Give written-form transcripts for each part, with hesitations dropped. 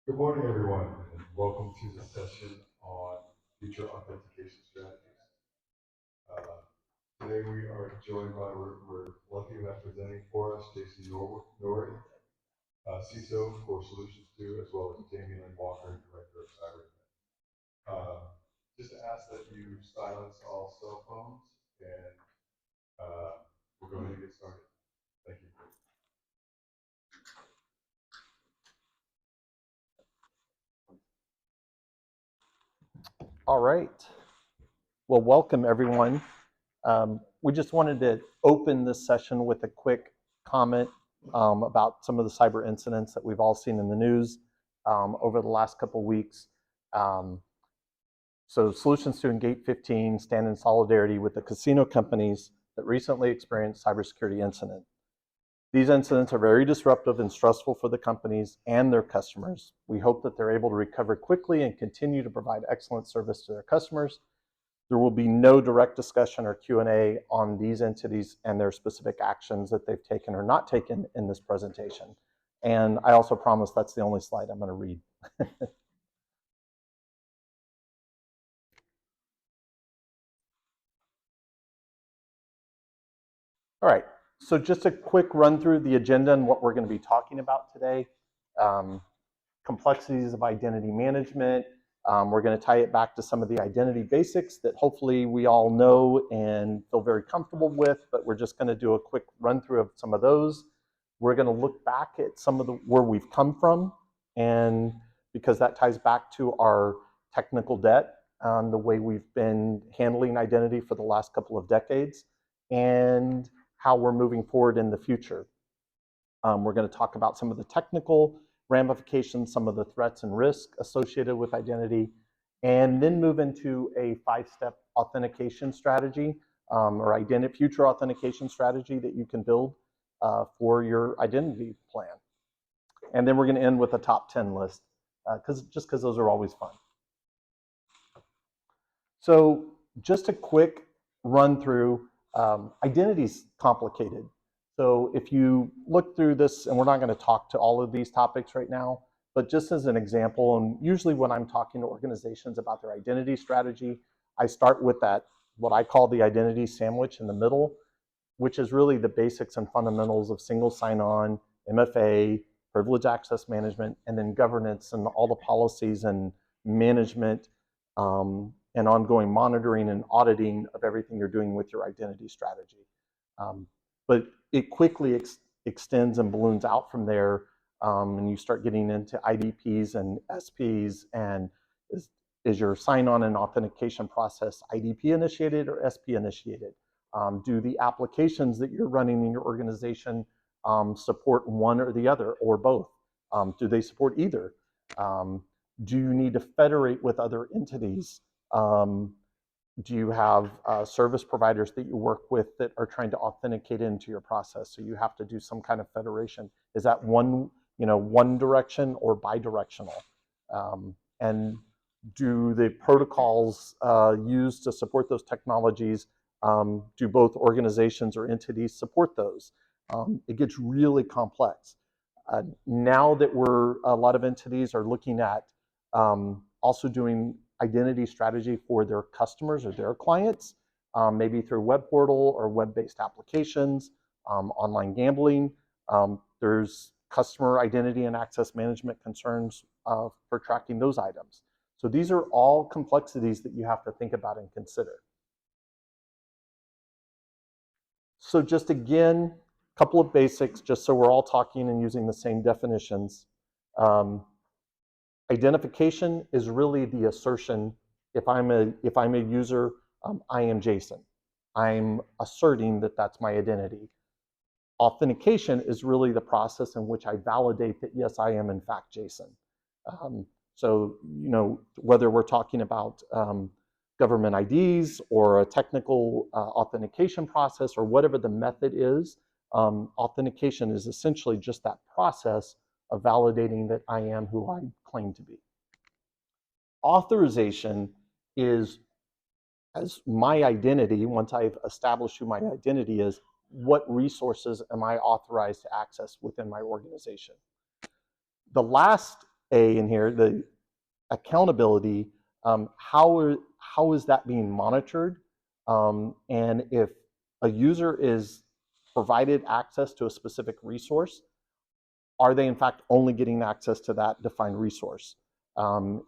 Good morning, everyone, and welcome to the session on future authentication strategies. Today we are joined by, we're lucky to have presenting for us Jason Norrie, CISO for Solutions 2, as well as Jamie Lynn Walker, Director of CyberNet. Just to ask that you silence all cell phones, and we'll go ahead and get started. Thank you. All right. Well, welcome everyone. We just wanted to open this session with a quick comment about some of the cyber incidents that we've all seen in the news over the last couple of weeks. So Solutions 2 and Gate 15 stand in solidarity with the casino companies that recently experienced cybersecurity incident. These incidents are very disruptive and stressful for the companies and their customers. We hope that they're able to recover quickly and continue to provide excellent service to their customers. There will be no direct discussion or Q&A on these entities and their specific actions that they've taken or not taken in this presentation. And I also promise that's the only slide I'm going to read. All right, so just a quick run through the agenda and what we're going to be talking about today. Complexities of identity management. We're going to tie it back to some of the identity basics that hopefully we all know and feel very comfortable with, but we're just going to do a quick run through of some of those. We're going to look back at some of where we've come from, and because that ties back to our technical debt, the way we've been handling identity for the last couple of decades, and how we're moving forward in the future. We're going to talk about some of the technical ramifications, some of the threats and risks associated with identity, and then move into a 5-step authentication strategy or future authentication strategy that you can build for your identity plan. And then we're going to end with a top 10 list, because those are always fun. So just a quick run through. Identity is complicated. So if you look through this, and we're not going to talk to all of these topics right now, but just as an example, and usually when I'm talking to organizations about their identity strategy, I start with that, what I call the identity sandwich in the middle, which is really the basics and fundamentals of single sign-on, MFA, privileged access management, and then governance and all the policies and management and ongoing monitoring and auditing of everything you're doing with your identity strategy. But it quickly extends and balloons out from there, and you start getting into IDPs and SPs, and is your sign-on and authentication process IDP initiated or SP initiated? Do the applications that you're running in your organization support one or the other or both? Do they support either? Do you need to federate with other entities? Do you have service providers that you work with that are trying to authenticate into your process? So you have to do some kind of federation. Is that one direction or bidirectional? And do the protocols used to support those technologies, do both organizations or entities support those? It gets really complex. Now that a lot of entities are looking at also doing identity strategy for their customers or their clients, maybe through web portal or web-based applications, online gambling. There's customer identity and access management concerns for tracking those items. So these are all complexities that you have to think about and consider. So just again, a couple of basics, just so we're all talking and using the same definitions. Identification is really the assertion. If I'm a user, I am Jason. I'm asserting that that's my identity. Authentication is really the process in which I validate that yes, I am in fact Jason. So whether we're talking about government IDs or a technical authentication process or whatever the method is, authentication is essentially just that process of validating that I am who I claim to be. Authorization is as my identity. Once I've established who my identity is, what resources am I authorized to access within my organization? The last A in here, the accountability, how is that being monitored? And if a user is provided access to a specific resource, are they in fact only getting access to that defined resource?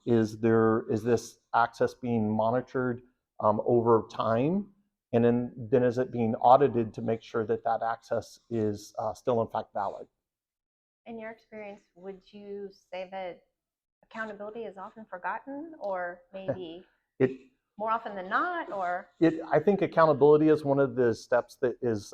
Is this access being monitored over time? And then is it being audited to make sure that that access is still in fact valid? In your experience, would you say that accountability is often forgotten, or maybe It more often than not, or? I think accountability is one of the steps that is,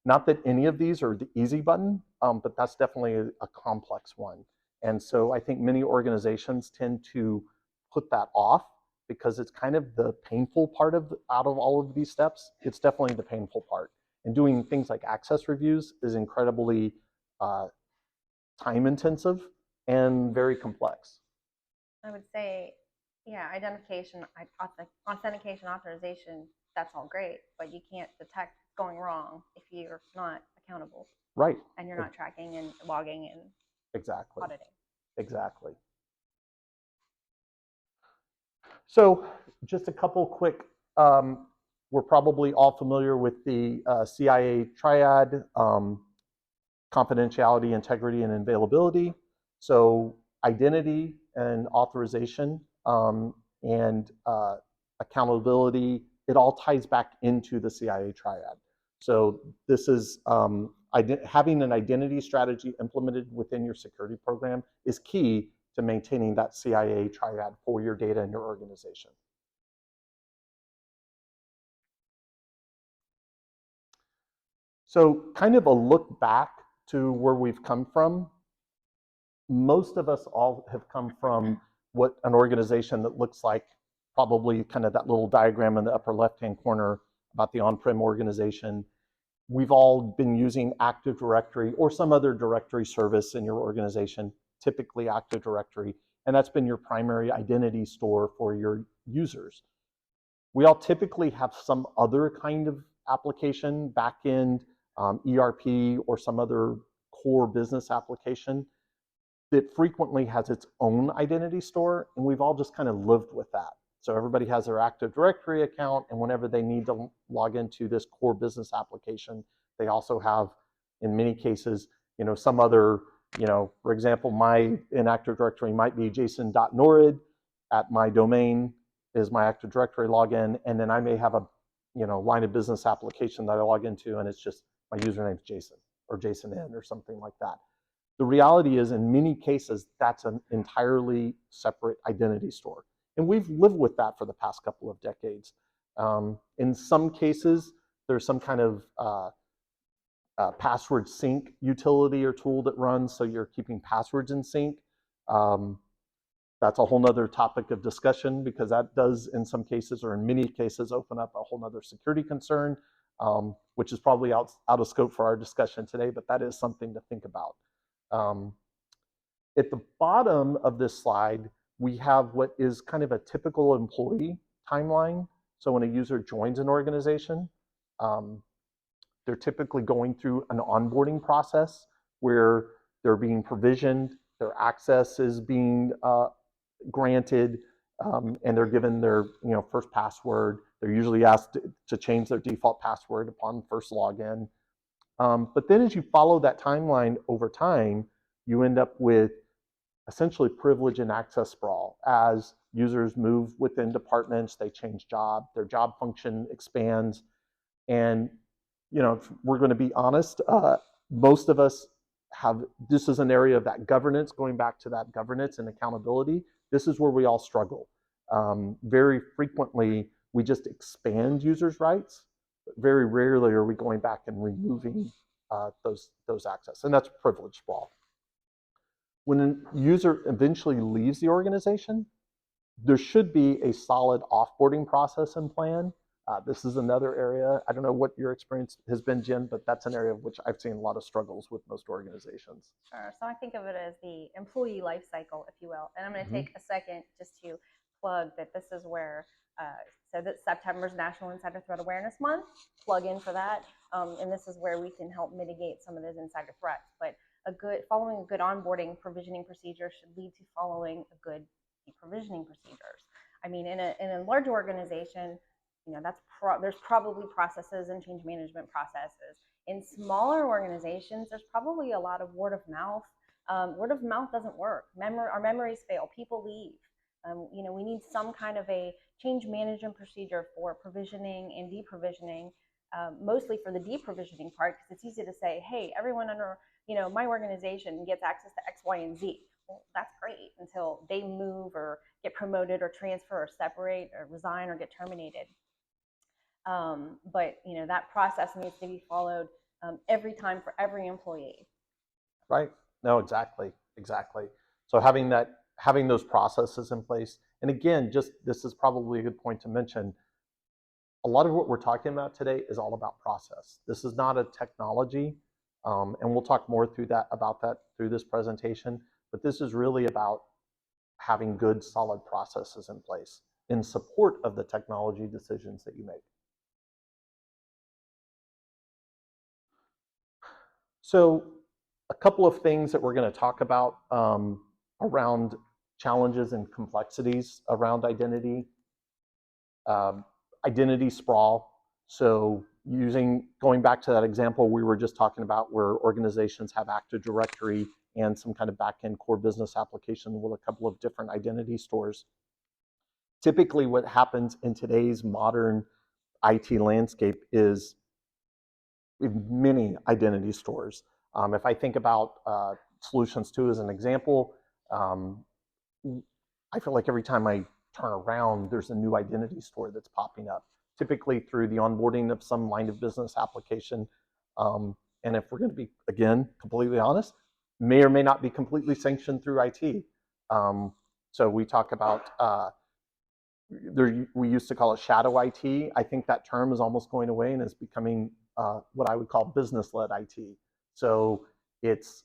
not that any of these are the easy button, but that's definitely a complex one. And so I think many organizations tend to put that off because it's kind of the painful part out of all of these steps. It's definitely the painful part. And doing things like access reviews is incredibly time intensive and very complex. I would say, yeah, identification, authentication, authorization, that's all great, but you can't detect going wrong if you're not accountable. Right. And you're not tracking and logging and exactly. auditing. Exactly. So just a couple quick, we're probably all familiar with the CIA triad, confidentiality, integrity, and availability. So identity and authorization and accountability, it all ties back into the CIA triad. So this is having an identity strategy implemented within your security program is key to maintaining that CIA triad for your data in your organization. So kind of a look back to where we've come from. Most of us all have come from what an organization that looks like probably kind of that little diagram in the upper left-hand corner about the on-prem organization. We've all been using Active Directory or some other directory service in your organization, typically Active Directory, and that's been your primary identity store for your users. We all typically have some other kind of application, backend, ERP, or some other core business application that frequently has its own identity store, and we've all just kind of lived with that. So everybody has their Active Directory account, and whenever they need to log into this core business application, they also have, in many cases, some other, for example, my in Active Directory might be jason.norid at my domain is my Active Directory login, and then I may have a, line of business application that I log into, and it's just my username is Jason or JasonN or something like that. The reality is, in many cases, that's an entirely separate identity store. And we've lived with that for the past couple of decades. In some cases, there's some kind of password sync utility or tool that runs, so you're keeping passwords in sync. That's a whole nother topic of discussion because that does, in some cases or in many cases, open up a whole nother security concern, which is probably out of scope for our discussion today, but that is something to think about. At the bottom of this slide, we have what is kind of a typical employee timeline. So when a user joins an organization, they're typically going through an onboarding process where they're being provisioned, their access is being granted, and they're given their first password. They're usually asked to change their default password upon first login. But then as you follow that timeline over time, you end up with essentially privilege and access sprawl. As users move within departments, they change job, their job function expands. And if we're going to be honest, most of us have, this is an area of that governance, going back to that governance and accountability. This is where we all struggle. Very frequently, we just expand users' rights. But very rarely are we going back and removing those access, and that's privilege sprawl. When a user eventually leaves the organization, there should be a solid offboarding process and plan. This is another area, I don't know what your experience has been, Jen, but that's an area of which I've seen a lot of struggles with most organizations. Sure. So I think of it as the employee life cycle, if you will. And I'm going to take a second just to plug that this is where, so that September's National Insider Threat Awareness Month, plug in for that. And this is where we can help mitigate some of those insider threats. But following a good onboarding provisioning procedure should lead to following a good deprovisioning procedures. I mean, in a large organization, there's probably processes and change management processes. In smaller organizations, there's probably a lot of word of mouth. Word of mouth doesn't work. Our memories fail. People leave. We need some kind of a change management procedure for provisioning and deprovisioning, mostly for the deprovisioning part, because it's easy to say, hey, everyone under my organization gets access to X, Y, and Z. Well, that's great until they move or get promoted or transfer or separate or resign or get terminated. But that process needs to be followed every time for every employee. Right. No, exactly. So having those processes in place, and again, this is probably a good point to mention. A lot of what we're talking about today is all about process. This is not a technology, and we'll talk more about that through this presentation. But this is really about having good, solid processes in place in support of the technology decisions that you make. So a couple of things that we're going to talk about around challenges and complexities around identity. Identity sprawl. So going back to that example we were just talking about, where organizations have Active Directory and some kind of back-end core business application with a couple of different identity stores. Typically what happens in today's modern IT landscape is we have many identity stores. If I think about Solutions 2 as an example, I feel like every time I turn around, there's a new identity store that's popping up, typically through the onboarding of some line of business application. And if we're going to be, again, completely honest, may or may not be completely sanctioned through IT. So we talk about, we used to call it shadow IT. I think that term is almost going away and is becoming what I would call business-led IT. So it's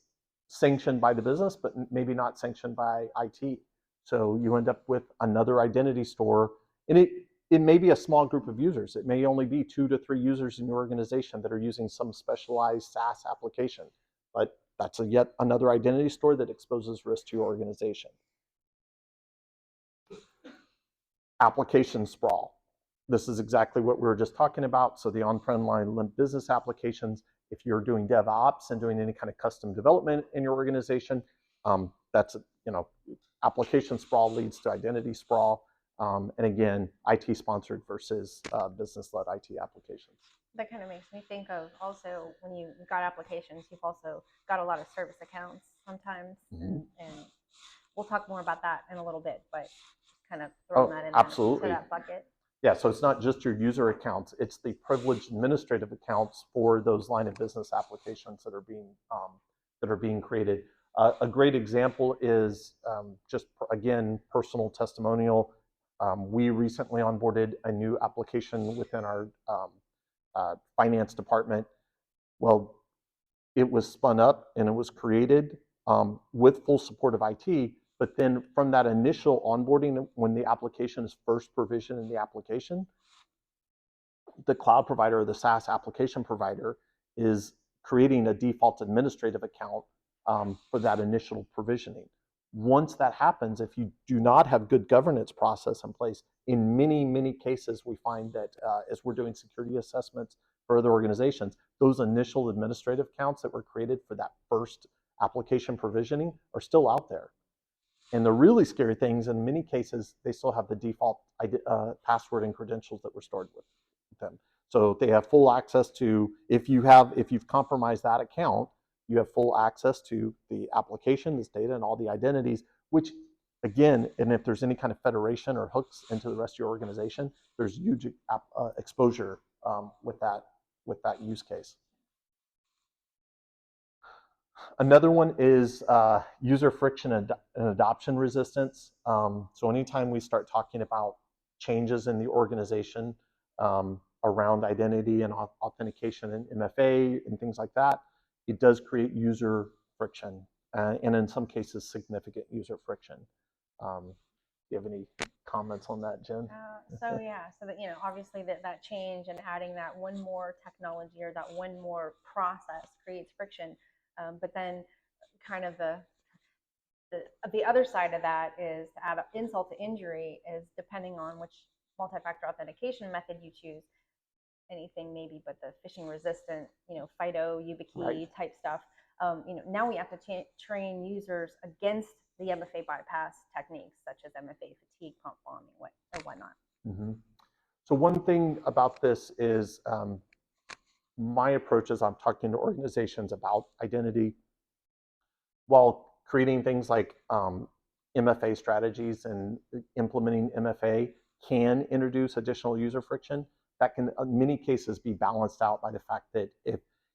sanctioned by the business, but maybe not sanctioned by IT. So you end up with another identity store, and it may be a small group of users. It may only be 2 to 3 users in your organization that are using some specialized SaaS application, but that's yet another identity store that exposes risk to your organization. Application sprawl. This is exactly what we were just talking about. So the on-prem line limp business applications, if you're doing DevOps and doing any kind of custom development in your organization, that's, application sprawl leads to identity sprawl. And again, IT sponsored versus business-led IT applications. That kind of makes me think of also when you've got applications, you've also got a lot of service accounts sometimes. And we'll talk more about that in a little bit, but kind of throwing that in absolutely. To that bucket. Yeah, so it's not just your user accounts, it's the privileged administrative accounts for those line of business applications that are being created. A great example is just, again, personal testimonial. We recently onboarded a new application within our finance department. Well, it was spun up and it was created with full support of IT, but then from that initial onboarding, when the application is first provisioned in the application, the cloud provider or the SaaS application provider is creating a default administrative account for that initial provisioning. Once that happens, if you do not have good governance process in place, in many, many cases, we find that as we're doing security assessments for other organizations, those initial administrative accounts that were created for that first application provisioning are still out there. And the really scary things, in many cases, they still have the default password and credentials that were stored with them. So they have full access to, if you've compromised that account, you have full access to the application, this data, and all the identities, which, again, and if there's any kind of federation or hooks into the rest of your organization, there's huge exposure with that use case. Another one is user friction and adoption resistance. So anytime we start talking about changes in the organization around identity and authentication and MFA and things like that, it does create user friction, and in some cases, significant user friction. Do you have any comments on that, Jen? So that, obviously that change and adding that one more technology or that one more process creates friction. But then kind of the other side of that is, to add insult to injury, is depending on which multi-factor authentication method you choose, anything maybe but the phishing resistant, FIDO, YubiKey type stuff. Now we have to train users against the MFA bypass techniques, such as MFA fatigue, prompt bombing, or whatnot. Mm-hmm. So one thing about this is my approach is I'm talking to organizations about identity while creating things like MFA strategies and implementing MFA can introduce additional user friction. That can, in many cases, be balanced out by the fact that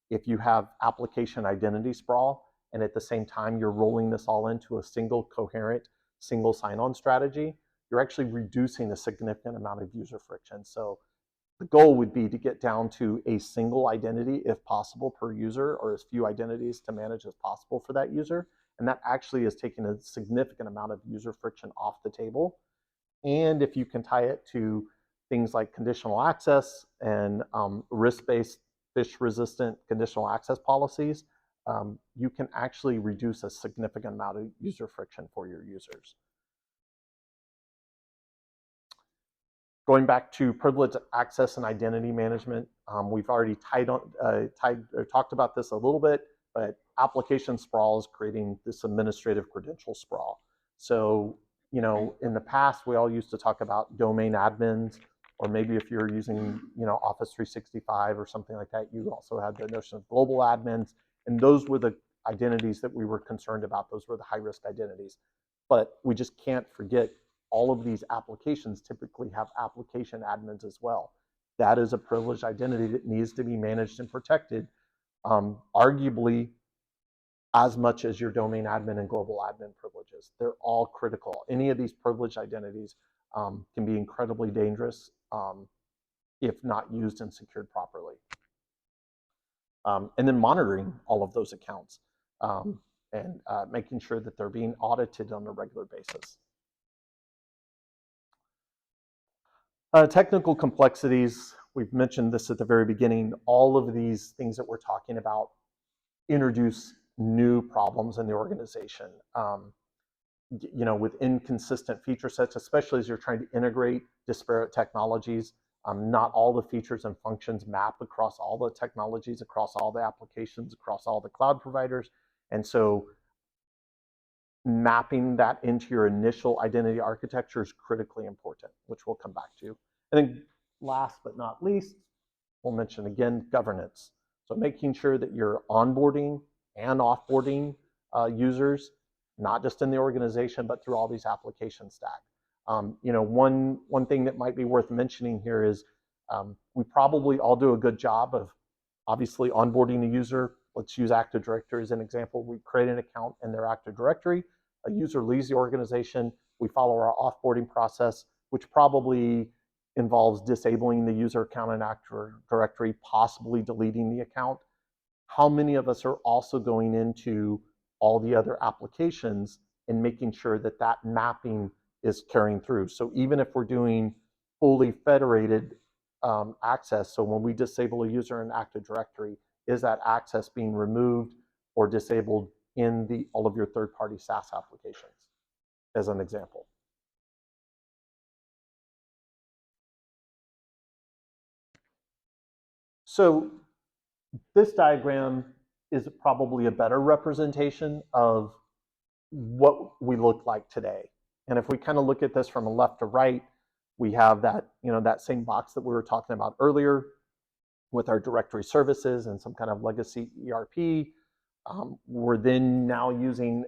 if you have application identity sprawl and at the same time you're rolling this all into a single coherent, single sign-on strategy, you're actually reducing a significant amount of user friction. So the goal would be to get down to a single identity, if possible, per user, or as few identities to manage as possible for that user. And that actually is taking a significant amount of user friction off the table. And if you can tie it to things like conditional access and risk-based, phish-resistant conditional access policies, you can actually reduce a significant amount of user friction for your users. Going back to privileged access and identity management, we've already talked about this a little bit, but application sprawl is creating this administrative credential sprawl. So, in the past, we all used to talk about domain admins, or maybe if you're using, Office 365 or something like that, you also had the notion of global admins, and those were the identities that we were concerned about. Those were the high-risk identities. But we just can't forget all of these applications typically have application admins as well. That is a privileged identity that needs to be managed and protected, arguably as much as your domain admin and global admin privileges. They're all critical. Any of these privileged identities can be incredibly dangerous if not used and secured properly. And then monitoring all of those accounts and making sure that they're being audited on a regular basis. Technical complexities, we've mentioned this at the very beginning. All of these things that we're talking about introduce new problems in the organization. With inconsistent feature sets, especially as you're trying to integrate disparate technologies, not all the features and functions map across all the technologies, across all the applications, across all the cloud providers. And so mapping that into your initial identity architecture is critically important, which we'll come back to. And then last but not least, we'll mention again, governance. So making sure that you're onboarding and offboarding users, not just in the organization, but through all these application stack. One thing that might be worth mentioning here is we probably all do a good job of obviously onboarding a user. Let's use Active Directory as an example. We create an account in their Active Directory. A user leaves the organization. We follow our offboarding process, which probably involves disabling the user account in Active Directory, possibly deleting the account. How many of us are also going into all the other applications and making sure that that mapping is carrying through? So even if we're doing fully federated access, so when we disable a user in Active Directory, is that access being removed or disabled in all of your third-party SaaS applications, as an example? So this diagram is probably a better representation of what we look like today. And if we kind of look at this from a left to right, we have that, that same box that we were talking about earlier with our directory services and some kind of legacy ERP. We're then now using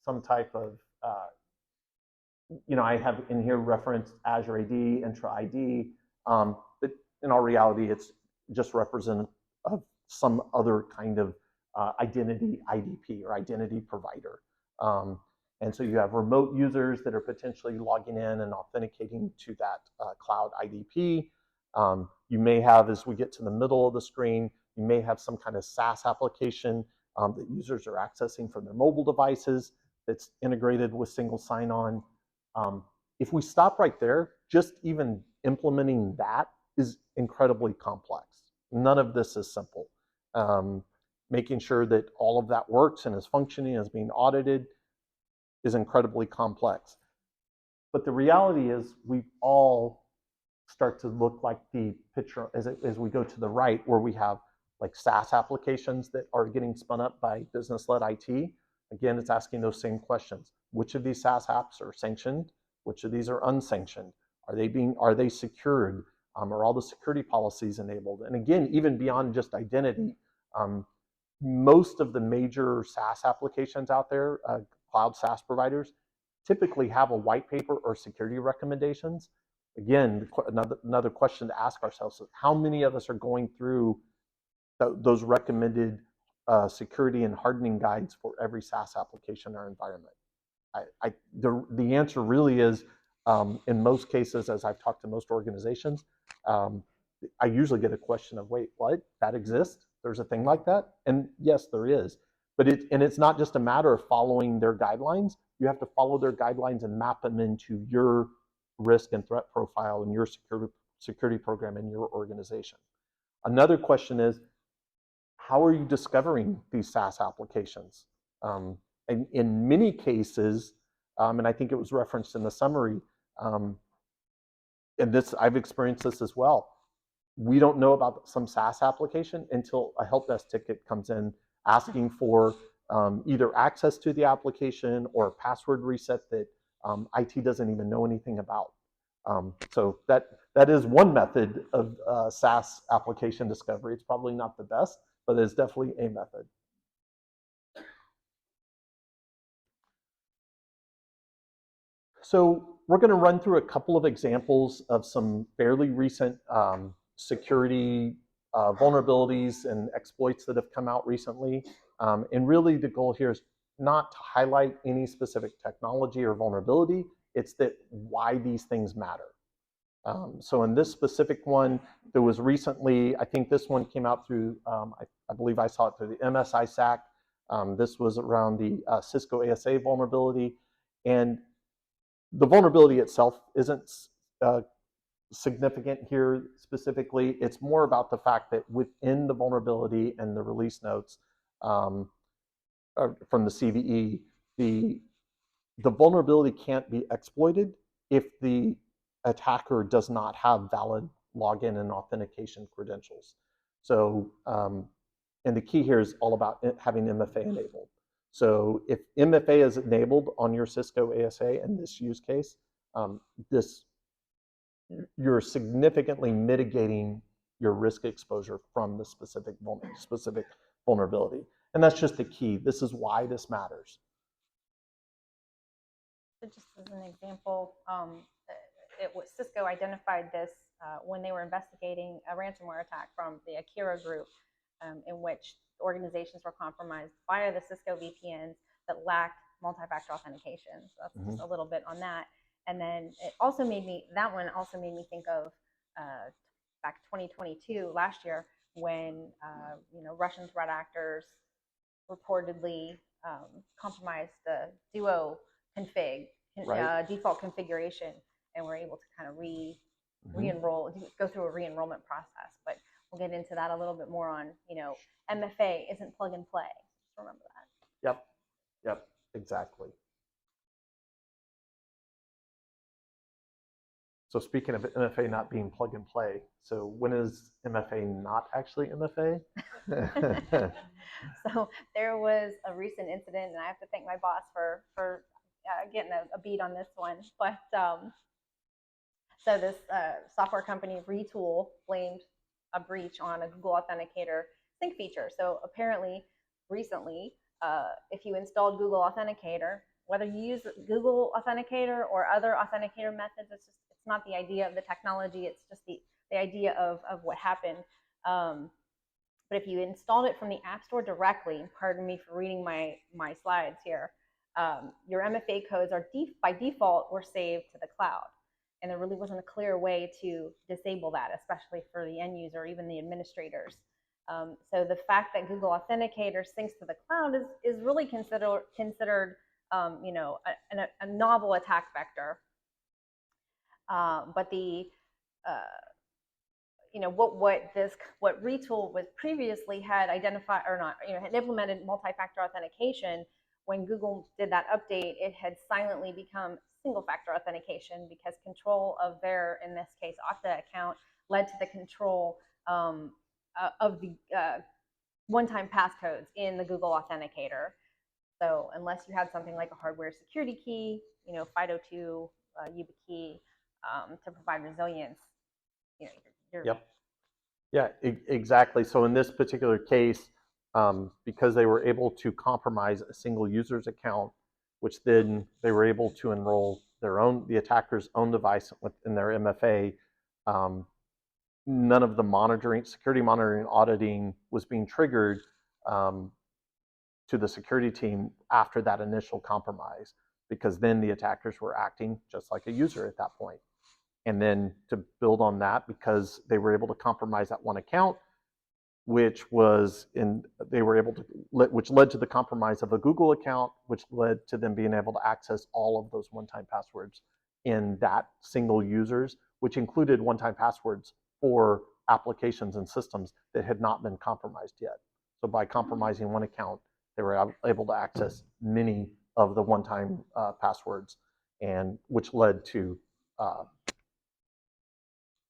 some type of, I have in here referenced Azure AD, Intra ID, but in all reality, it's just representative of some other kind of identity IDP or identity provider. And so you have remote users that are potentially logging in and authenticating to that cloud IDP. You may have, as we get to the middle of the screen, you may have some kind of SaaS application that users are accessing from their mobile devices that's integrated with single sign-on. If we stop right there, just even implementing that is incredibly complex. None of this is simple. making sure that all of that works and is functioning, is being audited, is incredibly complex. But the reality is we all start to look like the picture as we go to the right, where we have like SaaS applications that are getting spun up by business-led IT. Again, it's asking those same questions. Which of these SaaS apps are sanctioned? Which of these are unsanctioned? Are they secured? Are all the security policies enabled? And again, even beyond just identity, most of the major SaaS applications out there, cloud SaaS providers, typically have a white paper or security recommendations. Again, another question to ask ourselves is how many of us are going through those recommended security and hardening guides for every SaaS application or environment? The answer really is, in most cases, as I've talked to most organizations, I usually get a question of, wait, what? That exists? There's a thing like that? And yes, there is. But it's not just a matter of following their guidelines. You have to follow their guidelines and map them into your risk and threat profile and your security program in your organization. Another question is, how are you discovering these SaaS applications? And in many cases, and I think it was referenced in the summary, and I've experienced this as well. We don't know about some SaaS application until a help desk ticket comes in asking for either access to the application or a password reset that IT doesn't even know anything about. So that is one method of SaaS application discovery. It's probably not the best, but it's definitely a method. So we're going to run through a couple of examples of some fairly recent security vulnerabilities and exploits that have come out recently. And really the goal here is not to highlight any specific technology or vulnerability. It's that why these things matter. So in this specific one, there was recently, I think this one came out through, I believe I saw it through the MSISAC. This was around the Cisco ASA vulnerability. And the vulnerability itself isn't significant here specifically. It's more about the fact that within the vulnerability and the release notes from the CVE, the vulnerability can't be exploited if the attacker does not have valid login and authentication credentials. So, and the key here is all about having MFA enabled. So if MFA is enabled on your Cisco ASA in this use case, you're significantly mitigating your risk exposure from the specific vulnerability. And that's just the key. This is why this matters. So just as an example, Cisco identified this when they were investigating a ransomware attack from the Akira group, in which organizations were compromised via the Cisco VPNs that lacked multi-factor authentication. So that's just a little bit on that. And then that one also made me think of back 2022, last year, when Russian threat actors reportedly compromised the Duo config, default configuration, and were able to kind of re-enroll, go through a re-enrollment process. But we'll get into that a little bit more on, MFA isn't plug and play. Just remember that. Yep, exactly. So speaking of MFA not being plug and play, so when is MFA not actually MFA? So there was a recent incident, and I have to thank my boss for getting a beat on this one. But so this software company, Retool, blamed a breach on a Google Authenticator sync feature. So apparently, recently, if you installed Google Authenticator, whether you use Google Authenticator or other authenticator methods, it's not the idea of the technology, it's just the idea of what happened. But if you installed it from the App Store directly, pardon me for reading my slides here, your MFA codes are by default were saved to the cloud. And there really wasn't a clear way to disable that, especially for the end user or even the administrators. So the fact that Google Authenticator syncs to the cloud is really considered a novel attack vector. But what Retool was previously had identified or not, had implemented multi-factor authentication. When Google did that update, it had silently become single-factor authentication because control of their, in this case, Okta account led to the control of the one-time passcodes in the Google Authenticator. So unless you had something like a hardware security key, FIDO2, YubiKey, to provide resilience, you're Yep. Yeah, exactly. So in this particular case, because they were able to compromise a single user's account, which then they were able to enroll the attacker's own device within their MFA, none of the security monitoring, auditing was being triggered to the security team after that initial compromise, because then the attackers were acting just like a user at that point. And then to build on that, because they were able to compromise that one account, which led to the compromise of a Google account, which led to them being able to access all of those one-time passwords in that single users, which included one-time passwords for applications and systems that had not been compromised yet. So by compromising one account, they were able to access many of the one-time passwords, and which led to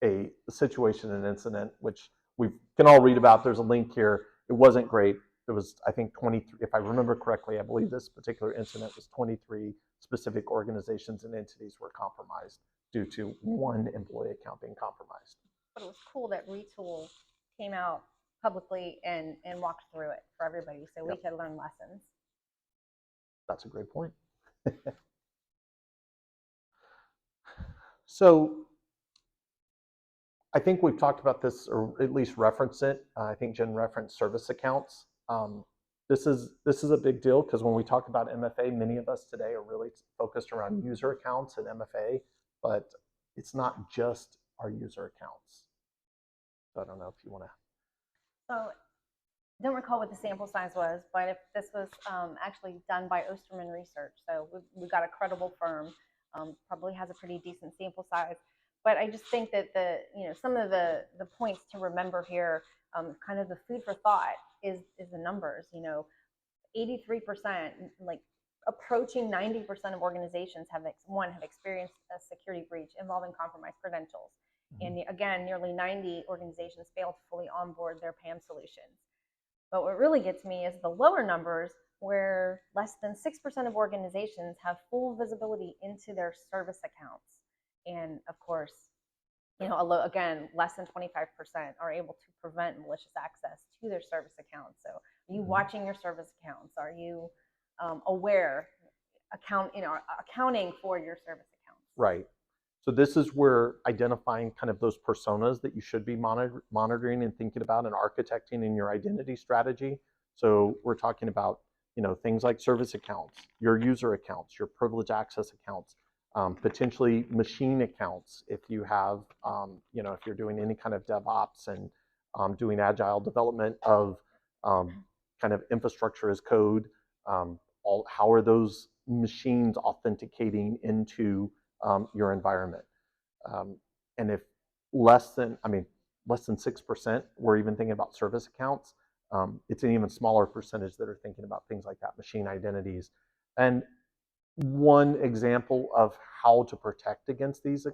a situation, an incident, which we can all read about. There's a link here. It wasn't great. There was, I think, 23, if I remember correctly, I believe this particular incident was 23 specific organizations and entities were compromised due to one employee account being compromised. But it was cool that Retool came out publicly and walked through it for everybody so we could learn lessons. That's a great point. So I think we've talked about this, or at least referenced it. I think Jen referenced service accounts. This is a big deal because when we talk about MFA, many of us today are really focused around user accounts and MFA, but it's not just our user accounts. So I don't know if you want to. So I don't recall what the sample size was, but if this was actually done by Osterman Research, so we got a credible firm, probably has a pretty decent sample size. But I just think that some of the points to remember here, kind of the food for thought is the numbers. 83%, like approaching 90% of organizations have experienced a security breach involving compromised credentials. Mm-hmm. And again, nearly 90 organizations failed to fully onboard their PAM solutions. But what really gets me is the lower numbers, where less than 6% of organizations have full visibility into their service accounts. And of course, again, less than 25% are able to prevent malicious access to their service accounts. So are you watching your service accounts? Are you aware, accounting for your service accounts? Right. So this is where identifying kind of those personas that you should be monitoring and thinking about and architecting in your identity strategy. So we're talking about, things like service accounts, your user accounts, your privileged access accounts, potentially machine accounts if you have, if you're doing any kind of DevOps and doing agile development of kind of infrastructure as code. How are those machines authenticating into your environment? And if less than 6% we're even thinking about service accounts, it's an even smaller percentage that are thinking about things like that, machine identities. And one example of how to protect against these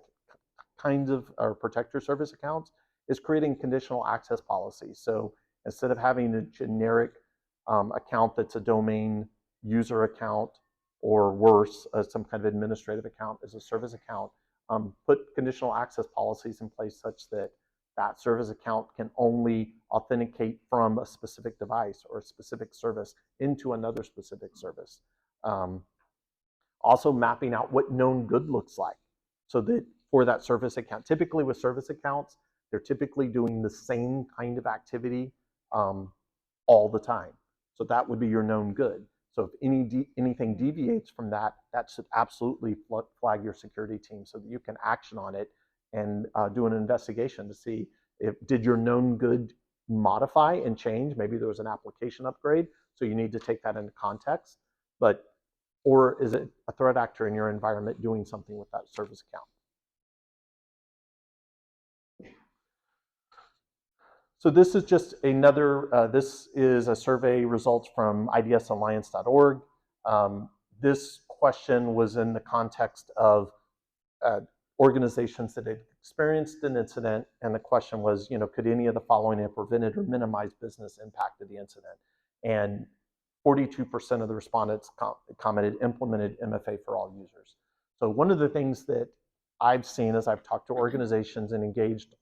kinds of, or protect your service accounts, is creating conditional access policies. So instead of having a generic account that's a domain user account, or worse, some kind of administrative account as a service account, put conditional access policies in place such that that service account can only authenticate from a specific device or a specific service into another specific service. Also mapping out what known good looks like, so that for that service account, typically with service accounts, they're typically doing the same kind of activity all the time. So that would be your known good. So if anything deviates from that, that should absolutely flag your security team so that you can action on it and do an investigation to see did your known good modify and change. Maybe there was an application upgrade, so you need to take that into context. Or is it a threat actor in your environment doing something with that service account? So this is just another, this is a survey results from idsalliance.org. This question was in the context of organizations that had experienced an incident, and the question was, could any of the following have prevented or minimized business impact of the incident? And 42% of the respondents commented implemented MFA for all users. So one of the things that I've seen as I've talked to organizations and engaged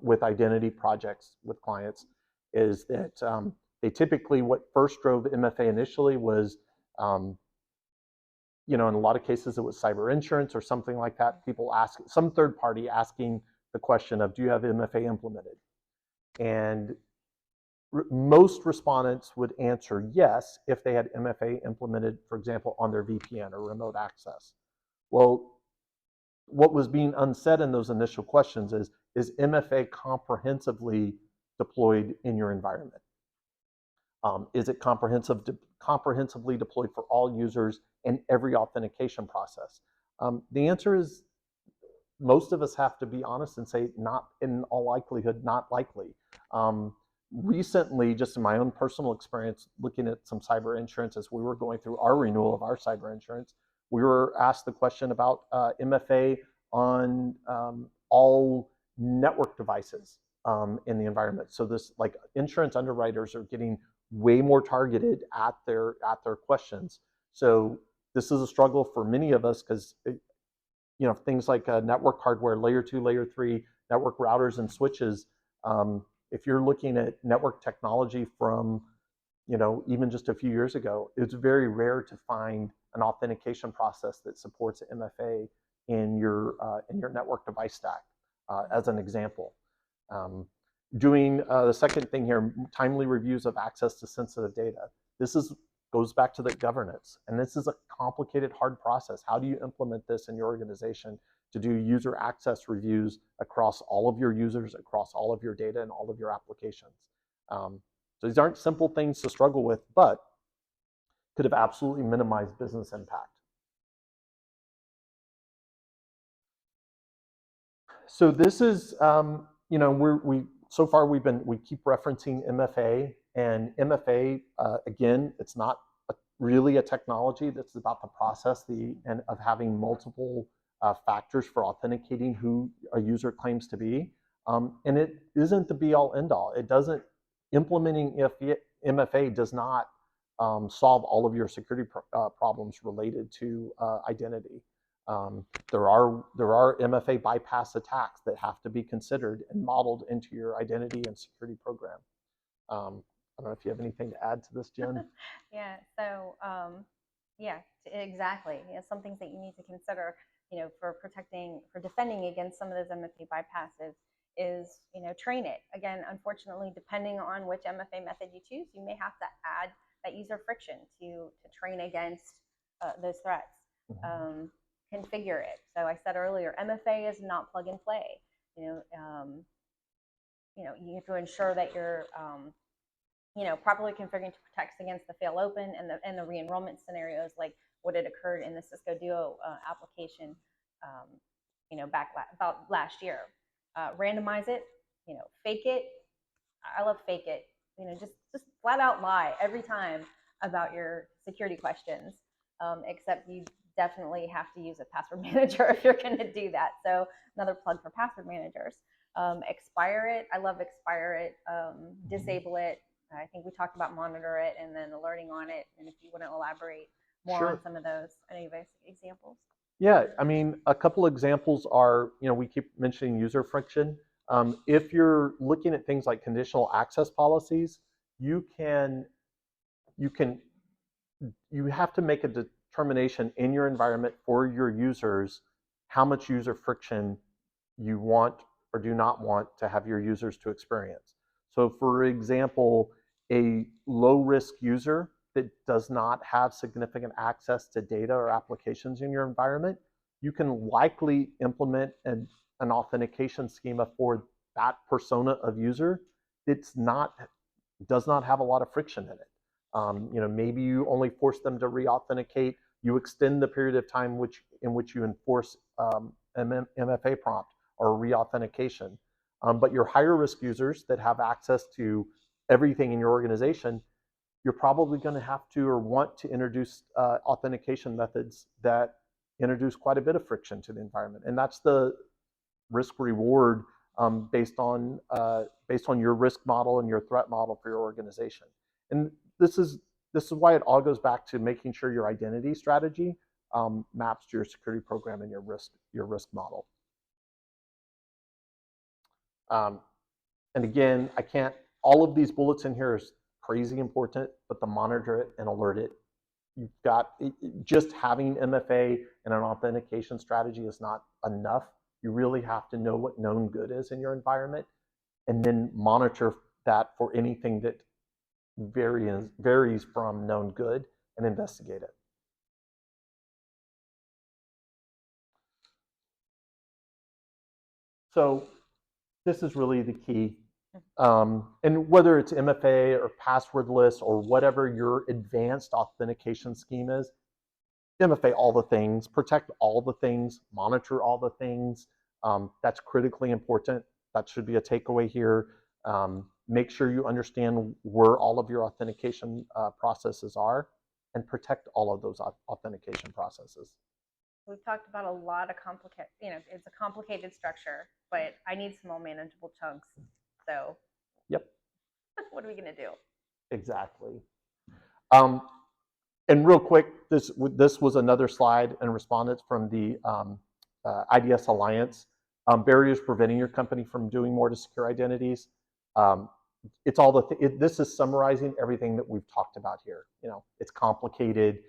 with identity projects with clients is that they typically, what first drove MFA initially was, in a lot of cases it was cyber insurance or something like that. People ask, some third party asking the question of, do you have MFA implemented? And most respondents would answer yes if they had MFA implemented, for example, on their VPN or remote access. Well, what was being unsaid in those initial questions is MFA comprehensively deployed in your environment? Is it comprehensively deployed for all users in every authentication process? The answer is most of us have to be honest and say not, in all likelihood, not likely. Recently, just in my own personal experience, looking at some cyber insurance as we were going through our renewal of our cyber insurance, we were asked the question about MFA on all network devices in the environment. So this, like, insurance underwriters are getting way more targeted at their questions. So this is a struggle for many of us because things like network hardware, layer 2, layer 3, network routers and switches. If you're looking at network technology from even just a few years ago, it's very rare to find an authentication process that supports MFA in your network device stack, as an example. Doing the second thing here, timely reviews of access to sensitive data. This goes back to the governance, and this is a complicated, hard process. How do you implement this in your organization to do user access reviews across all of your users, across all of your data and all of your applications? So these aren't simple things to struggle with, but could have absolutely minimized business impact. So this is, so far we keep referencing MFA, and MFA, again, it's not really a technology. That's about the process and of having multiple factors for authenticating who a user claims to be. And it isn't the be all end all. It doesn't, implementing MFA does not solve all of your security problems related to identity. There are MFA bypass attacks that have to be considered and modeled into your identity and security program. I don't know if you have anything to add to this, Jen. Yeah. So yeah, exactly. Some things that you need to consider, for defending against some of those MFA bypasses is, train it. Again, unfortunately, depending on which MFA method you choose, you may have to add that user friction to train against those threats. Configure it. So I said earlier, MFA is not plug and play. You have to ensure that you're properly configuring to protect against the fail open and the re-enrollment scenarios like what had occurred in the Cisco Duo application, back about last year. Randomize it, fake it. I love fake it. Just flat out lie every time about your security questions, except you definitely have to use a password manager if you're going to do that. So another plug for password managers. Expire it. I love expire it. Disable it. I think we talked about monitor it and then alerting on it. And if you want to elaborate more on some of those, any examples? Yeah, I mean, a couple examples are, we keep mentioning user friction. If you're looking at things like conditional access policies, you have to make a determination in your environment for your users how much user friction you want or do not want to have your users to experience. So for example, a low-risk user that does not have significant access to data or applications in your environment, you can likely implement an authentication schema for that persona of user that does not have a lot of friction in it. Maybe you only force them to re-authenticate. You extend the period of time in which you enforce an MFA prompt or re-authentication. But your higher risk users that have access to everything in your organization, you're probably going to have to or want to introduce authentication methods that introduce quite a bit of friction to the environment. And that's the risk reward based on your risk model and your threat model for your organization. And this is why it all goes back to making sure your identity strategy maps to your security program and your risk model. And again, all of these bullets in here is crazy important, but to monitor it and alert it, you've got, just having MFA and an authentication strategy is not enough. You really have to know what known good is in your environment and then monitor that for anything that varies from known good and investigate it. So this is really the key. And whether it's MFA or passwordless or whatever your advanced authentication scheme is, MFA all the things, protect all the things, monitor all the things. That's critically important. That should be a takeaway here. Make sure you understand where all of your authentication processes are and protect all of those authentication processes. We've talked about a lot of complicated, it's a complicated structure, but I need small manageable chunks. So, yep. What are we going to do? Exactly. And real quick, this was another slide and respondents from the IDS Alliance. Barriers preventing your company from doing more to secure identities. It's all this is summarizing everything that we've talked about here. It's complicated.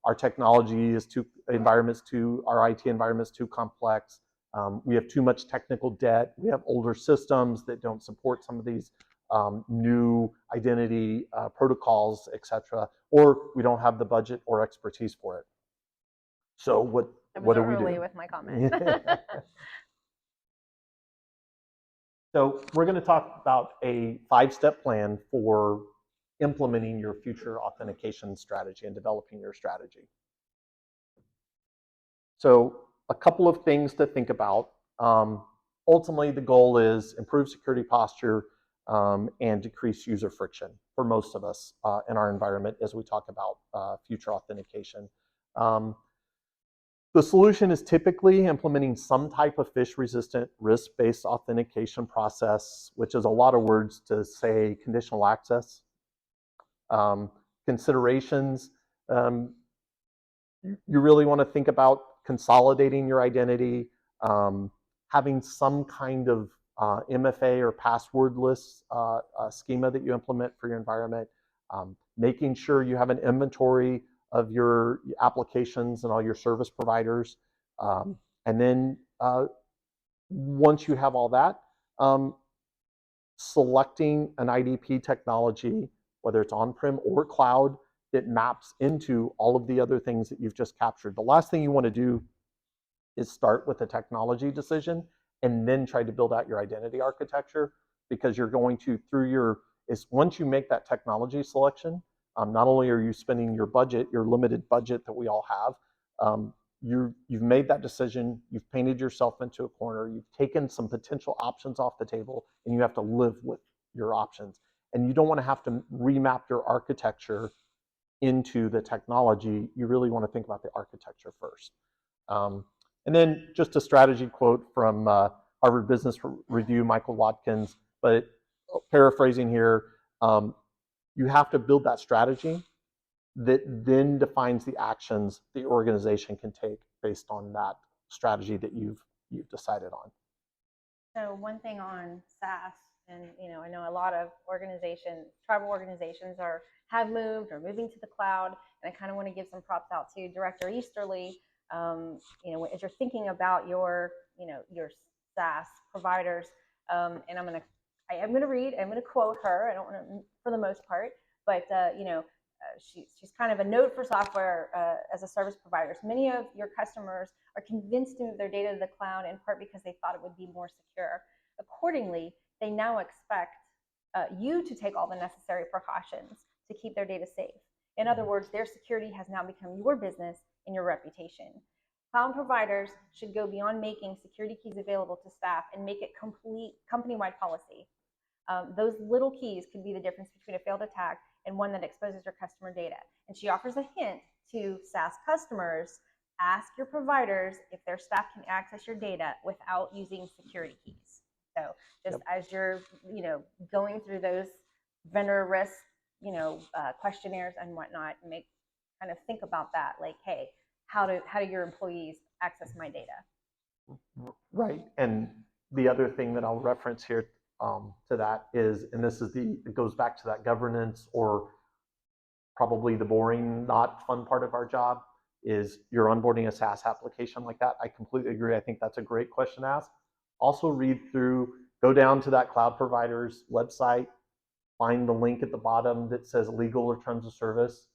Our technology is our IT environment's too complex. We have too much technical debt. We have older systems that don't support some of these new identity protocols, etc., or we don't have the budget or expertise for it. So what do we do? With my comment. So we're going to talk about a 5-step plan for implementing your future authentication strategy and developing your strategy. So a couple of things to think about. Ultimately, the goal is improve security posture and decrease user friction for most of us in our environment as we talk about future authentication. The solution is typically implementing some type of phish-resistant risk-based authentication process, which is a lot of words to say conditional access. Considerations, you really want to think about consolidating your identity, having some kind of MFA or passwordless schema that you implement for your environment, making sure you have an inventory of your applications and all your service providers. And then once you have all that, selecting an IDP technology, whether it's on-prem or cloud, that maps into all of the other things that you've just captured. The last thing you want to do is start with a technology decision and then try to build out your identity architecture, because you're going to, once you make that technology selection, not only are you spending your budget, your limited budget that we all have, you've made that decision, you've painted yourself into a corner, you've taken some potential options off the table, and you have to live with your options. And you don't want to have to remap your architecture into the technology. You really want to think about the architecture first. And then just a strategy quote from Harvard Business Review, Michael Watkins, but paraphrasing here, you have to build that strategy that then defines the actions the organization can take based on that strategy that you've decided on. So one thing on SaaS, and I know a lot of tribal organizations have moved or moving to the cloud, and I kind of want to give some props out to Director Easterly. As you're thinking about your SaaS providers, and I'm going to quote her. I don't want to, for the most part, but she's kind of a note for software as a service provider. So many of your customers are convinced to move their data to the cloud in part because they thought it would be more secure. Accordingly, they now expect you to take all the necessary precautions to keep their data safe. In other words, their security has now become your business and your reputation. Cloud providers should go beyond making security keys available to staff and make it complete company-wide policy. Those little keys could be the difference between a failed attack and one that exposes your customer data. And she offers a hint to SaaS customers: ask your providers if their staff can access your data without using security keys. So just as you're, going through those vendor risk, questionnaires and whatnot, kind of think about that. Like, hey, how do your employees access my data? Right. And the other thing that I'll reference here to that is, and it goes back to that governance, or probably the boring, not fun part of our job, is you're onboarding a SaaS application like that. I completely agree. I think that's a great question to ask. Also go down to that cloud provider's website, find the link at the bottom that says legal or terms of service,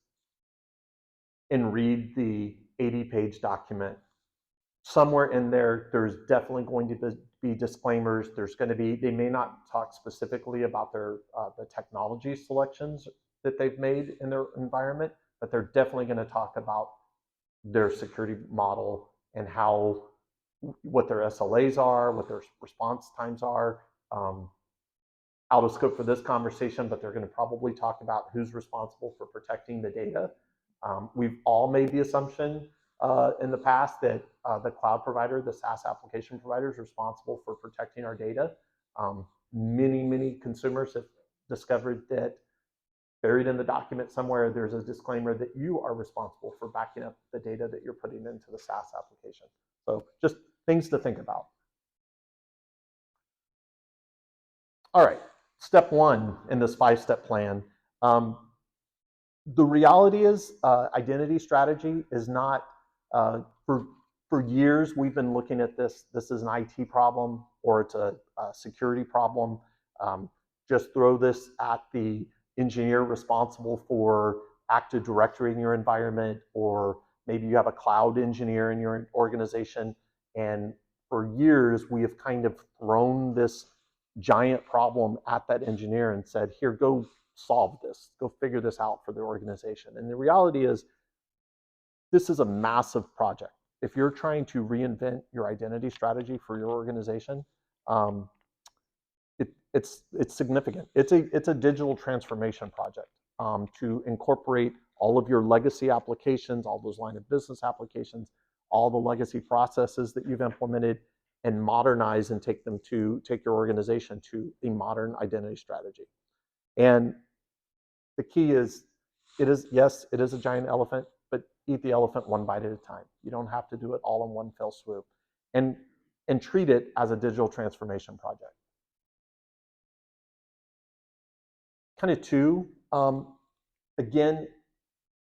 and read the 80-page document. Somewhere in there's definitely going to be disclaimers. They may not talk specifically about the technology selections that they've made in their environment, but they're definitely going to talk about their security model and what their SLAs are, what their response times are. Out of scope for this conversation, but they're going to probably talk about who's responsible for protecting the data. We've all made the assumption in the past that the cloud provider, the SaaS application provider, is responsible for protecting our data. Many consumers have discovered that buried in the document somewhere, there's a disclaimer that you are responsible for backing up the data that you're putting into the SaaS application. So just things to think about. All right, step one in this 5-step plan. The reality is identity strategy is not, for years we've been looking at this is an IT problem, or it's a security problem. Just throw this at the engineer responsible for Active Directory in your environment, or maybe you have a cloud engineer in your organization. And for years we have kind of thrown this giant problem at that engineer and said, here, go solve this, go figure this out for the organization. And the reality is, this is a massive project. If you're trying to reinvent your identity strategy for your organization, it's significant. It's a digital transformation project to incorporate all of your legacy applications, all those line of business applications, all the legacy processes that you've implemented, and modernize and take your organization to a modern identity strategy. And the key is, it is a giant elephant, but eat the elephant one bite at a time. You don't have to do it all in one fell swoop, and treat it as a digital transformation project. Kind of two, again,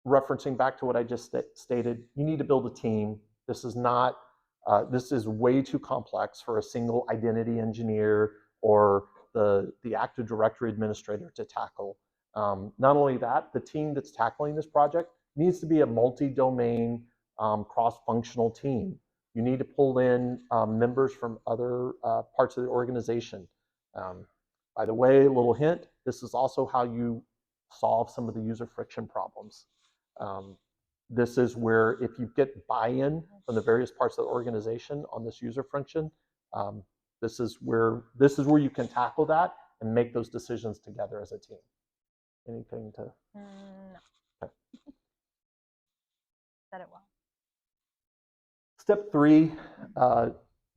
referencing back to what I just stated, you need to build a team. This is way too complex for a single identity engineer or the Active Directory administrator to tackle. Not only that, the team that's tackling this project needs to be a multi-domain, cross-functional team. You need to pull in members from other parts of the organization. By the way, a little hint, this is also how you solve some of the user friction problems. This is where, if you get buy-in from the various parts of the organization on this user friction, this is where you can tackle that and make those decisions together as a team. Anything to? No. Okay. Said it well. Step 3,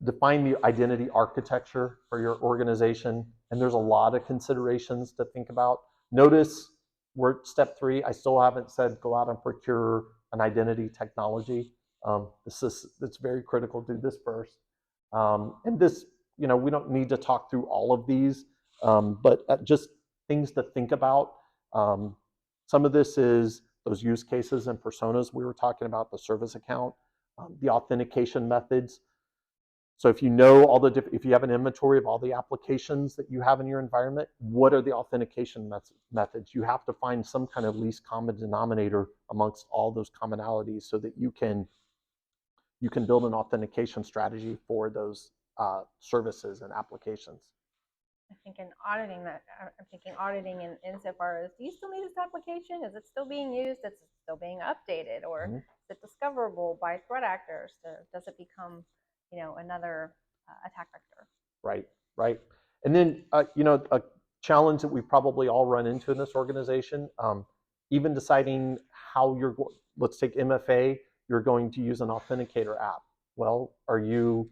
define the identity architecture for your organization. And there's a lot of considerations to think about. Notice we're at step 3. I still haven't said go out and procure an identity technology. It's very critical to do this first. And this, we don't need to talk through all of these, but just things to think about. Some of this is those use cases and personas we were talking about, the service account, the authentication methods. So if you know if you have an inventory of all the applications that you have in your environment, what are the authentication methods? You have to find some kind of least common denominator amongst all those commonalities so that you can build an authentication strategy for those services and applications. I think in auditing that, I'm thinking auditing insofar as, do you still need this application? Is it still being used? Is it still being updated? Or Mhm. is it discoverable by threat actors? Does it become, another attack vector? Right, right. And then, a challenge that we probably all run into in this organization, even deciding how let's take MFA, you're going to use an authenticator app. Well, are you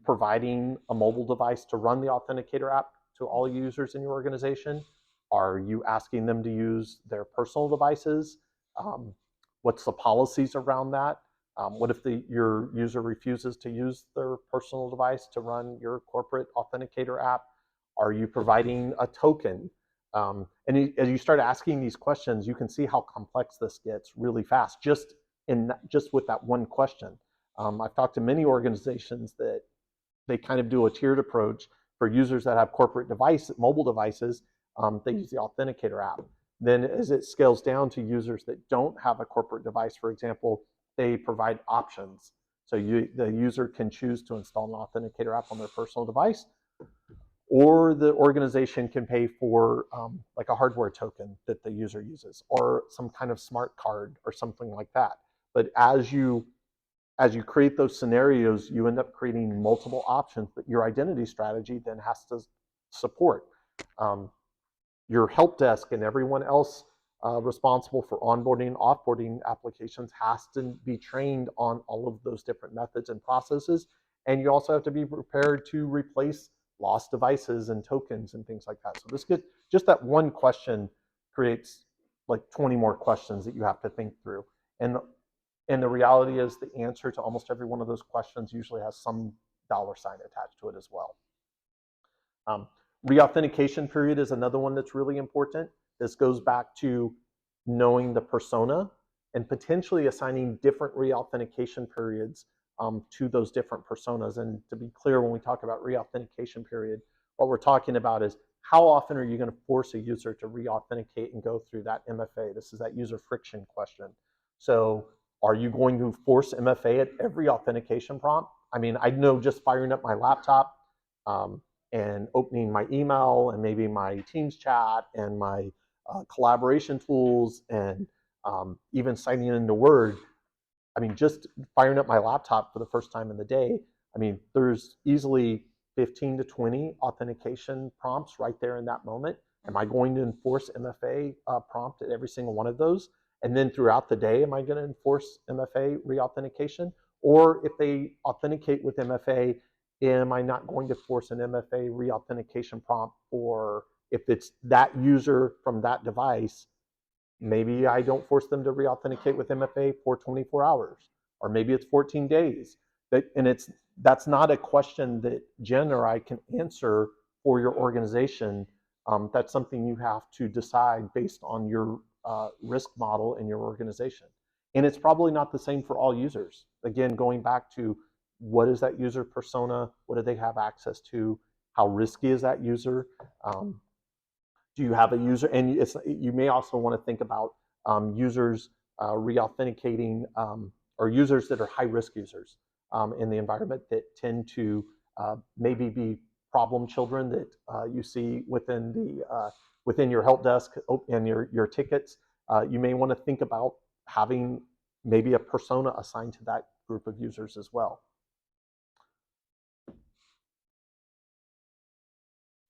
providing a mobile device to run the authenticator app to all users in your organization? Are you asking them to use their personal devices? Um, what's the policies around that? What if your user refuses to use their personal device to run your corporate authenticator app? Are you providing a token? And as you start asking these questions, you can see how complex this gets really fast, just with that one question. I've talked to many organizations that they kind of do a tiered approach. For users that have corporate mobile devices, they use the Authenticator app. Then as it scales down to users that don't have a corporate device, for example, they provide options. So the user can choose to install an Authenticator app on their personal device, or the organization can pay for like a hardware token that the user uses, or some kind of smart card or something like that. But as you create those scenarios, you end up creating multiple options that your identity strategy then has to support. Um, your help desk and everyone else responsible for onboarding and offboarding applications has to be trained on all of those different methods and processes. And you also have to be prepared to replace lost devices and tokens and things like that. So just that one question creates like 20 more questions that you have to think through. And the reality is the answer to almost every one of those questions usually has some dollar sign attached to it as well. Um, Reauthentication period is another one that's really important. This goes back to knowing the persona and potentially assigning different reauthentication periods to those different personas. And to be clear, when we talk about reauthentication period, what we're talking about is how often are you going to force a user to reauthenticate and go through that MFA? This is that user friction question. So are you going to force MFA at every authentication prompt? I mean, I know just firing up my laptop, and opening my email and maybe my Teams chat and my collaboration tools and even signing into Word. I mean, just firing up my laptop for the first time in the day, I mean, there's easily 15 to 20 authentication prompts right there in that moment. Am I going to enforce MFA prompt at every single one of those? And then throughout the day, am I going to enforce MFA reauthentication? Or if they authenticate with MFA, am I not going to force an MFA reauthentication prompt? Or if it's that user from that device, maybe I don't force them to reauthenticate with MFA for 24 hours, or maybe it's 14 days. That's not a question that Jen or I can answer for your organization. That's something you have to decide based on your risk model in your organization. And it's probably not the same for all users. Again, going back to what is that user persona? What do they have access to? How risky is that user? Do you have a user? And you may also want to think about users reauthenticating or users that are high risk users in the environment that tend to maybe be problem children that you see within your help desk and your tickets. You may want to think about having maybe a persona assigned to that group of users as well.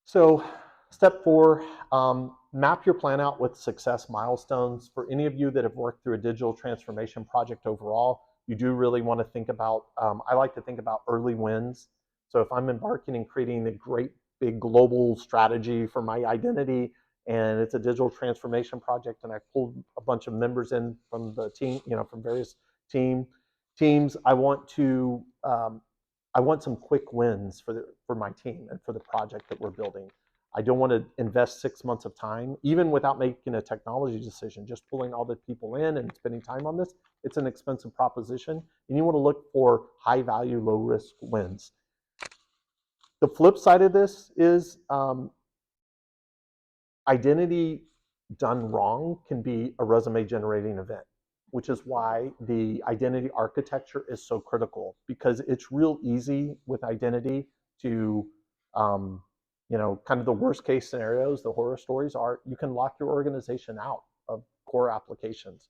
So step 4, map your plan out with success milestones. For any of you that have worked through a digital transformation project overall, you do really want to think about, I like to think about early wins. So if I'm embarking and creating a great big global strategy for my identity and it's a digital transformation project and I pulled a bunch of members in from the team, from various teams, I want some quick wins for my team and for the project that we're building. I don't want to invest 6 months of time, even without making a technology decision, just pulling all the people in and spending time on this. It's an expensive proposition, and you want to look for high value, low risk wins. The flip side of this is identity done wrong can be a resume generating event, which is why the identity architecture is so critical, because it's real easy with identity to kind of the worst case scenarios, the horror stories are you can lock your organization out of core applications.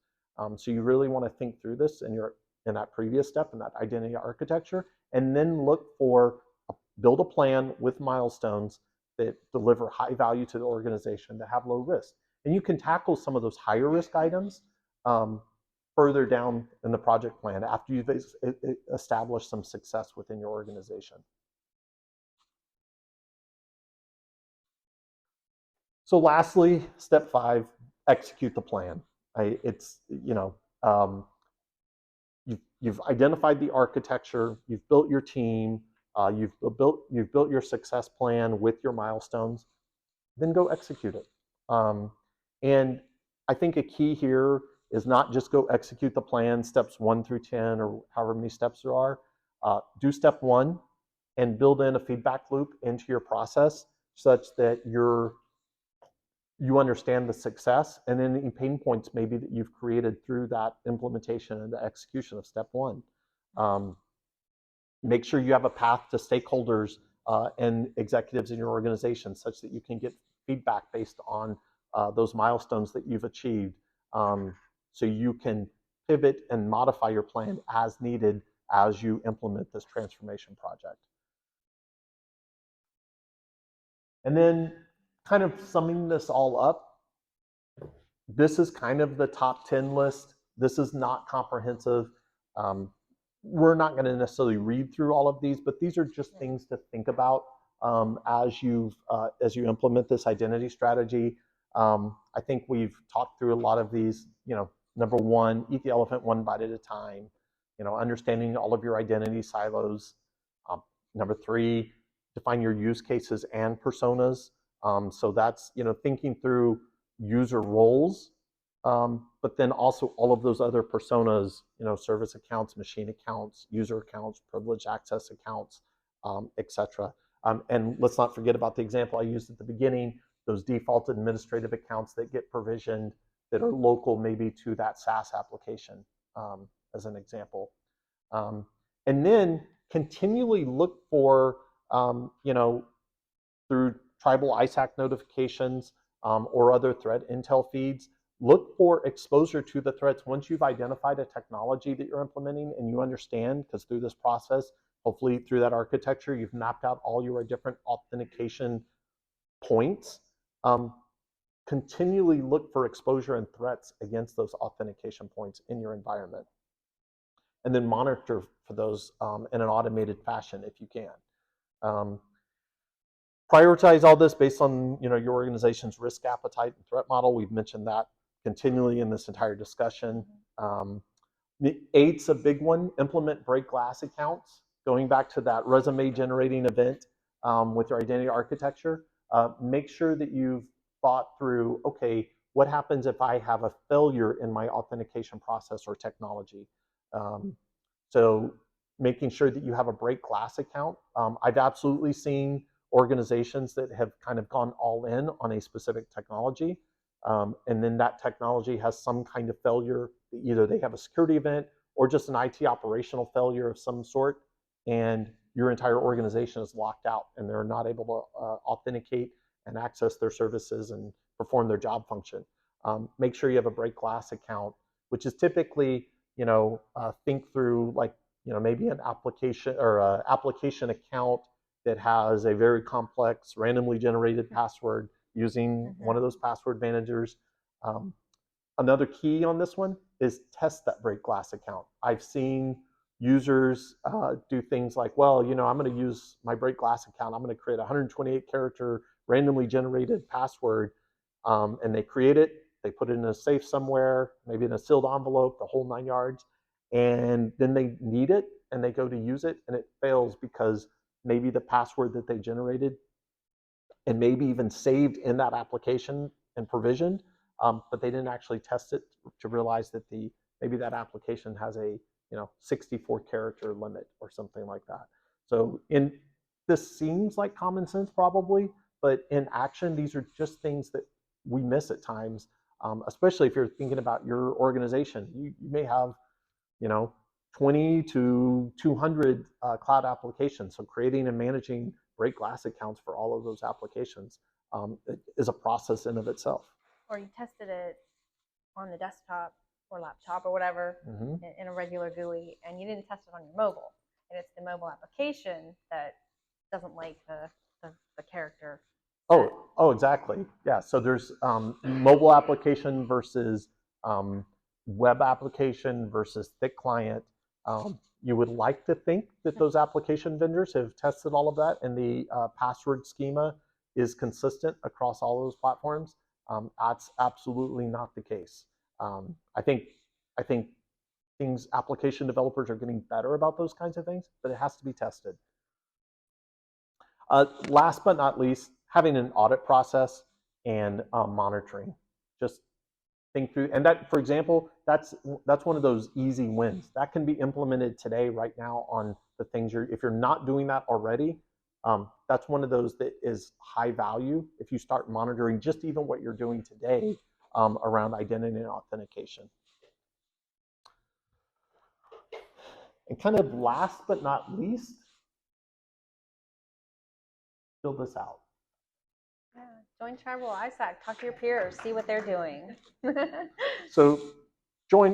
So you really want to think through this in that previous step, in that identity architecture, and then build a plan with milestones that deliver high value to the organization that have low risk. And you can tackle some of those higher risk items further down in the project plan after you've established some success within your organization. So lastly, step 5, execute the plan. You've identified the architecture, you've built your team, you've built your success plan with your milestones, then go execute it. And I think a key here is not just go execute the plan, steps 1 through 10, or however many steps there are. Do step 1 and build in a feedback loop into your process such that you understand the success and then any pain points maybe that you've created through that implementation and the execution of step 1. Make sure you have a path to stakeholders and executives in your organization such that you can get feedback based on those milestones that you've achieved, so you can pivot and modify your plan as needed as you implement this transformation project. And then kind of summing this all up, this is kind of the top 10 list. This is not comprehensive. We're not going to necessarily read through all of these, but these are just things to think about as you implement this identity strategy. I think we've talked through a lot of these. Number 1, eat the elephant one bite at a time. Understanding all of your identity silos. Number 3, define your use cases and personas. So that's thinking through user roles, but then also all of those other personas, service accounts, machine accounts, user accounts, privileged access accounts, etc. And let's not forget about the example I used at the beginning, those default administrative accounts that get provisioned that are local maybe to that SaaS application, as an example. And then continually look for, through tribal ISAC notifications or other threat intel feeds, look for exposure to the threats once you've identified a technology that you're implementing and you understand, because through this process, hopefully through that architecture, you've mapped out all your different authentication points. Continually look for exposure and threats against those authentication points in your environment. And then monitor for those in an automated fashion if you can. Prioritize all this based on your organization's risk appetite and threat model. We've mentioned that continually in this entire discussion. 8's a big one. Implement break glass accounts. Going back to that resume generating event with your identity architecture, make sure that you've thought through, okay, what happens if I have a failure in my authentication process or technology? So making sure that you have a break glass account. I've absolutely seen organizations that have kind of gone all in on a specific technology, and then that technology has some kind of failure. Either they have a security event or just an IT operational failure of some sort, and your entire organization is locked out and they're not able to authenticate and access their services and perform their job function. Make sure you have a break glass account, which is typically, think through like, maybe an application or an application account that has a very complex randomly generated password using one of those password managers. Another key on this one is test that break glass account. I've seen users do things like, well, I'm going to use my break glass account. I'm going to create a 128 character randomly generated password, and they create it. They put it in a safe somewhere, maybe in a sealed envelope, the whole 9 yards, and then they need it and they go to use it and it fails because maybe the password that they generated and maybe even saved in that application and provisioned, but they didn't actually test it to realize that maybe that application has a 64 character limit or something like that. So this seems like common sense probably, but in action, these are just things that we miss at times, especially if you're thinking about your organization. You may have 20 to 200 cloud applications. So creating and managing break glass accounts for all of those applications is a process in of itself. Or you tested it on the desktop or laptop or whatever in a regular GUI, and you didn't test it on your mobile, and it's the mobile application that doesn't like the character. Oh, exactly. Yeah. So there's mobile application versus web application versus thick client. You would like to think that those application vendors have tested all of that, and the password schema is consistent across all those platforms. That's absolutely not the case. I think application developers are getting better about those kinds of things, but it has to be tested. Last but not least, having an audit process and monitoring. Just think through, and that, for example, that's one of those easy wins that can be implemented today, right now, on the things if you're not doing that already. That's one of those that is high value if you start monitoring just even what you're doing today around identity and authentication. And kind of last but not least, fill this out. Yeah. Join Tribal ISAC. Talk to your peers. See what they're doing. So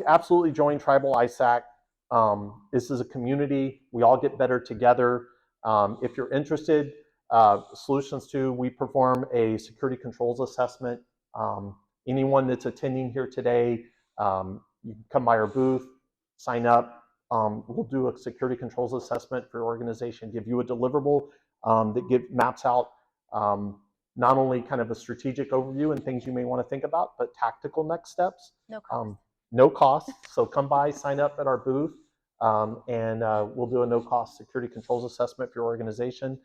absolutely join Tribal ISAC. This is a community. We all get better together. If you're interested, Solutions 2, we perform a security controls assessment. Anyone that's attending here today, you can come by our booth, sign up. We'll do a security controls assessment for your organization, give you a deliverable that maps out not only kind of a strategic overview and things you may want to think about, but tactical next steps. No cost. No cost. So come by, sign up at our booth, and we'll do a no-cost security controls assessment for your organization.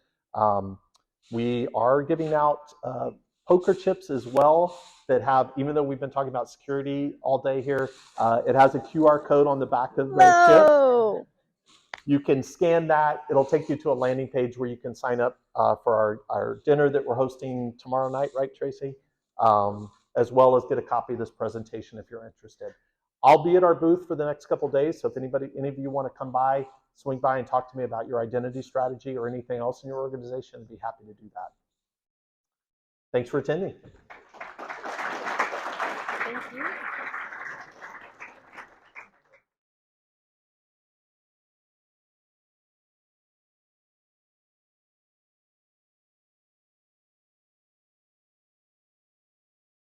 We are giving out poker chips as well that have, even though we've been talking about security all day here, it has a QR code on the back of the chip. You can scan that. It'll take you to a landing page where you can sign up for our dinner that we're hosting tomorrow night, right, Tracy? As well as get a copy of this presentation if you're interested. I'll be at our booth for the next couple of days, so if any of you want to come by, swing by and talk to me about your identity strategy or anything else in your organization, I'd be happy to do that. Thanks for attending.